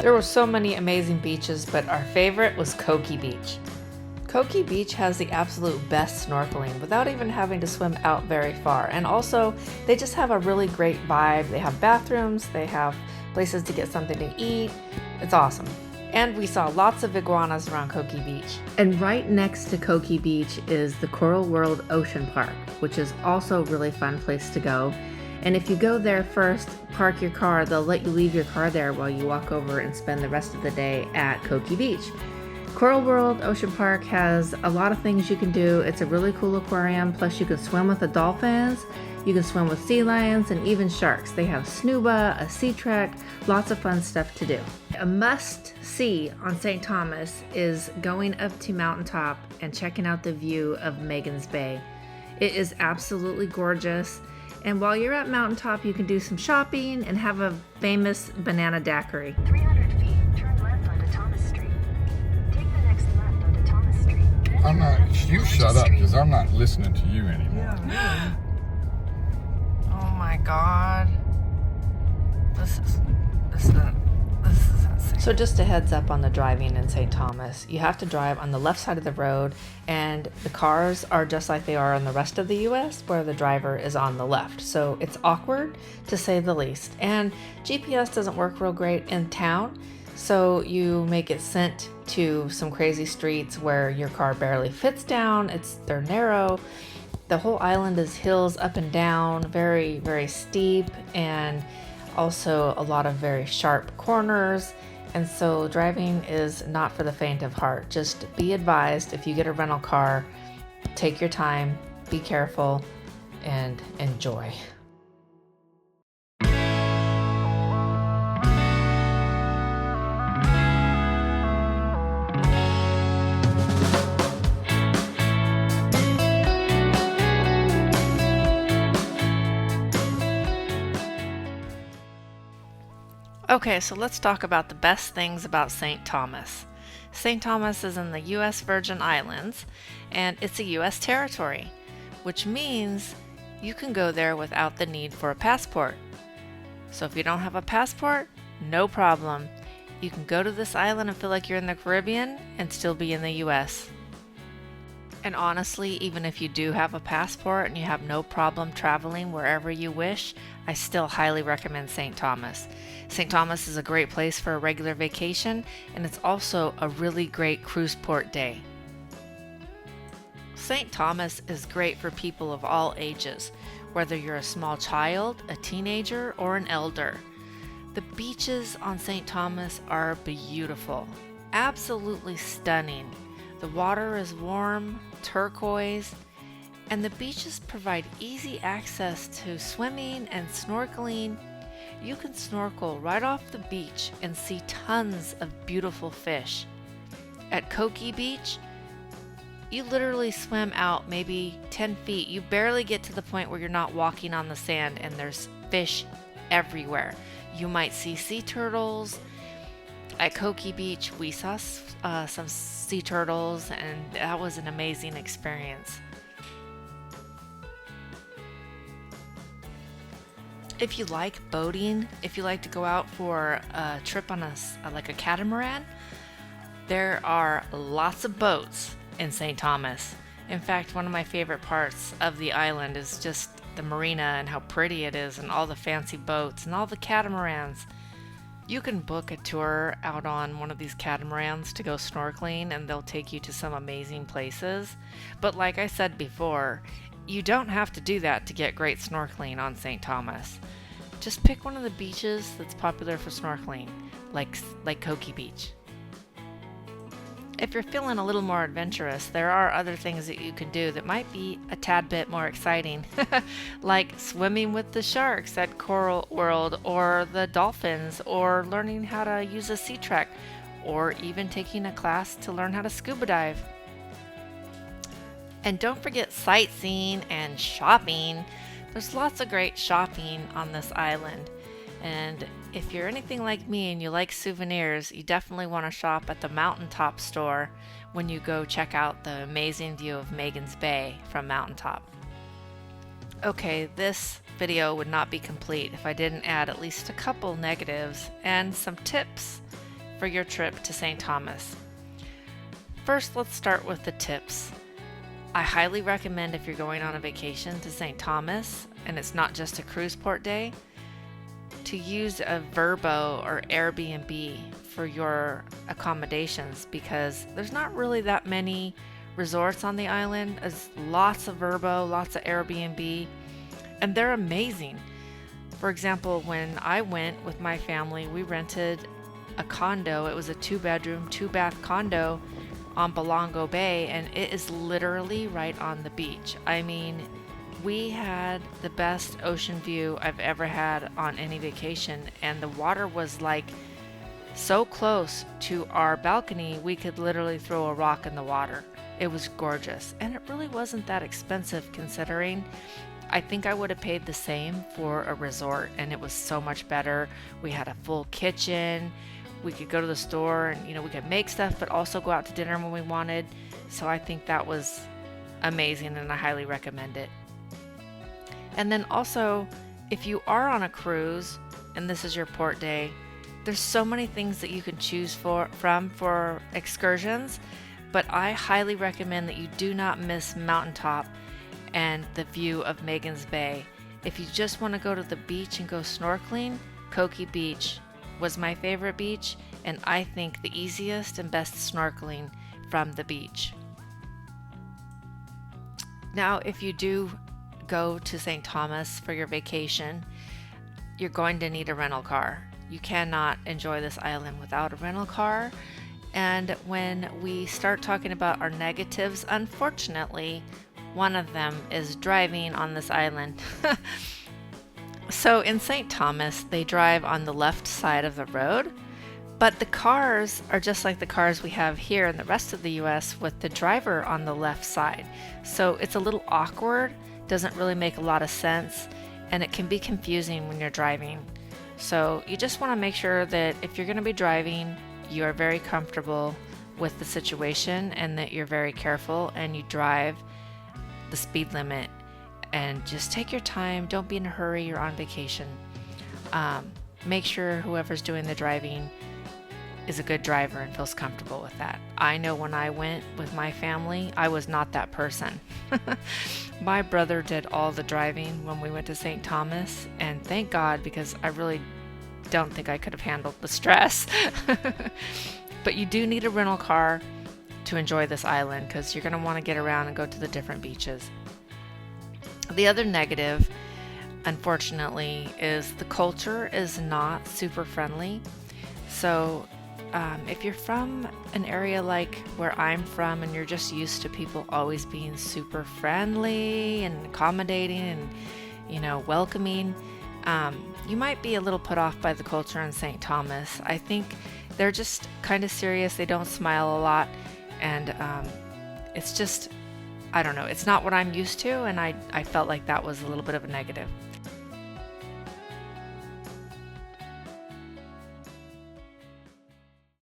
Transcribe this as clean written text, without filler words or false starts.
There were so many amazing beaches, but our favorite was Koki Beach. Koki Beach has the absolute best snorkeling without even having to swim out very far. And also, they just have a really great vibe. They have bathrooms, they have places to get something to eat. It's awesome. And we saw lots of iguanas around Koki Beach. And right next to Koki Beach is the Coral World Ocean Park, which is also a really fun place to go. And if you go there first, park your car, they'll let you leave your car there while you walk over and spend the rest of the day at Koki Beach. Coral World Ocean Park has a lot of things you can do. It's a really cool aquarium, plus you can swim with the dolphins, you can swim with sea lions, and even sharks. They have snuba, a sea trek, lots of fun stuff to do. A must-see on St. Thomas is going up to Mountaintop and checking out the view of Magens Bay. It is absolutely gorgeous. And while you're at Mountaintop, you can do some shopping and have a famous banana daiquiri. 300 feet, turn left onto Thomas Street. Take the next left onto Thomas Street. I'm not, you shut up, because I'm not listening to you anymore. Yeah, oh my God. This is insane. So just a heads up on the driving in St. Thomas. You have to drive on the left side of the road, and the cars are just like they are in the rest of the US, where the driver is on the left. So it's awkward to say the least. And GPS doesn't work real great in town, so you may get sent to some crazy streets where your car barely fits down. They're narrow. The whole island is hills up and down, very, very steep, and also a lot of very sharp corners. And so driving is not for the faint of heart. Just be advised, if you get a rental car, take your time, be careful, and enjoy. Okay, so let's talk about the best things about St. Thomas. St. Thomas is in the U.S. Virgin Islands, and it's a U.S. territory, which means you can go there without the need for a passport. So if you don't have a passport, no problem. You can go to this island and feel like you're in the Caribbean and still be in the U.S. And honestly, even if you do have a passport and you have no problem traveling wherever you wish, I still highly recommend St. Thomas. St. Thomas is a great place for a regular vacation, and it's also a really great cruise port day. St. Thomas is great for people of all ages, whether you're a small child, a teenager, or an elder. The beaches on St. Thomas are beautiful, absolutely stunning. The water is warm, turquoise, and the beaches provide easy access to swimming and snorkeling. You can snorkel right off the beach and see tons of beautiful fish. At Koki Beach, you literally swim out maybe 10 feet. You barely get to the point where you're not walking on the sand, and there's fish everywhere. You might see sea turtles. At Koki Beach, we saw some sea turtles, and that was an amazing experience. If you like boating, if you like to go out for a trip on like a catamaran, there are lots of boats in St. Thomas. In fact, one of my favorite parts of the island is just the marina and how pretty it is, and all the fancy boats and all the catamarans. You can book a tour out on one of these catamarans to go snorkeling, and they'll take you to some amazing places. But like I said before, you don't have to do that to get great snorkeling on St. Thomas. Just pick one of the beaches that's popular for snorkeling, like Koki Beach. If you're feeling a little more adventurous, there are other things that you can do that might be a tad bit more exciting, like swimming with the sharks at Coral World, or the dolphins, or learning how to use a sea trek, or even taking a class to learn how to scuba dive. And don't forget sightseeing and shopping. There's lots of great shopping on this island. And if you're anything like me and you like souvenirs, you definitely want to shop at the Mountaintop store when you go check out the amazing view of Magens Bay from Mountaintop. Okay, this video would not be complete if I didn't add at least a couple negatives and some tips for your trip to St. Thomas. First, let's start with the tips. I highly recommend if you're going on a vacation to St. Thomas, and it's not just a cruise port day, to use a Vrbo or Airbnb for your accommodations, because there's not really that many resorts on the island. There's lots of Vrbo, lots of Airbnb, and they're amazing. For example, when I went with my family, we rented a condo. It was a 2-bedroom, 2-bath condo on Belongo Bay, and it is literally right on the beach. I mean, we had the best ocean view I've ever had on any vacation, and the water was like so close to our balcony we could literally throw a rock in the water. It was gorgeous, and it really wasn't that expensive considering. I think I would have paid the same for a resort, and it was so much better. We had a full kitchen. We could go to the store and, we could make stuff, but also go out to dinner when we wanted. So I think that was amazing, and I highly recommend it. And then also, if you are on a cruise and this is your port day, there's so many things that you can choose from for excursions, but I highly recommend that you do not miss Mountaintop and the view of Magens Bay. If you just want to go to the beach and go snorkeling, Koki Beach was my favorite beach, and I think the easiest and best snorkeling from the beach. Now, if you do go to St. Thomas for your vacation, you're going to need a rental car. You cannot enjoy this island without a rental car. And when we start talking about our negatives, unfortunately, one of them is driving on this island. So in St. Thomas, they drive on the left side of the road, but the cars are just like the cars we have here in the rest of the US with the driver on the left side. So it's a little awkward, doesn't really make a lot of sense, and it can be confusing when you're driving. So you just want to make sure that if you're going to be driving, you are very comfortable with the situation and that you're very careful and you drive the speed limit. And just take your time. Don't be in a hurry. You're on vacation. Make sure whoever's doing the driving is a good driver and feels comfortable with that. I know when I went with my family, I was not that person. My brother did all the driving when we went to St. Thomas, and thank God, because I really don't think I could have handled the stress. But you do need a rental car to enjoy this island, because you're going to want to get around and go to the different beaches. The other negative, unfortunately, is the culture is not super friendly. So if you're from an area like where I'm from and you're just used to people always being super friendly and accommodating and, welcoming, you might be a little put off by the culture in St. Thomas. I think they're just kind of serious. They don't smile a lot. And it's just, I don't know, it's not what I'm used to, and I felt like that was a little bit of a negative.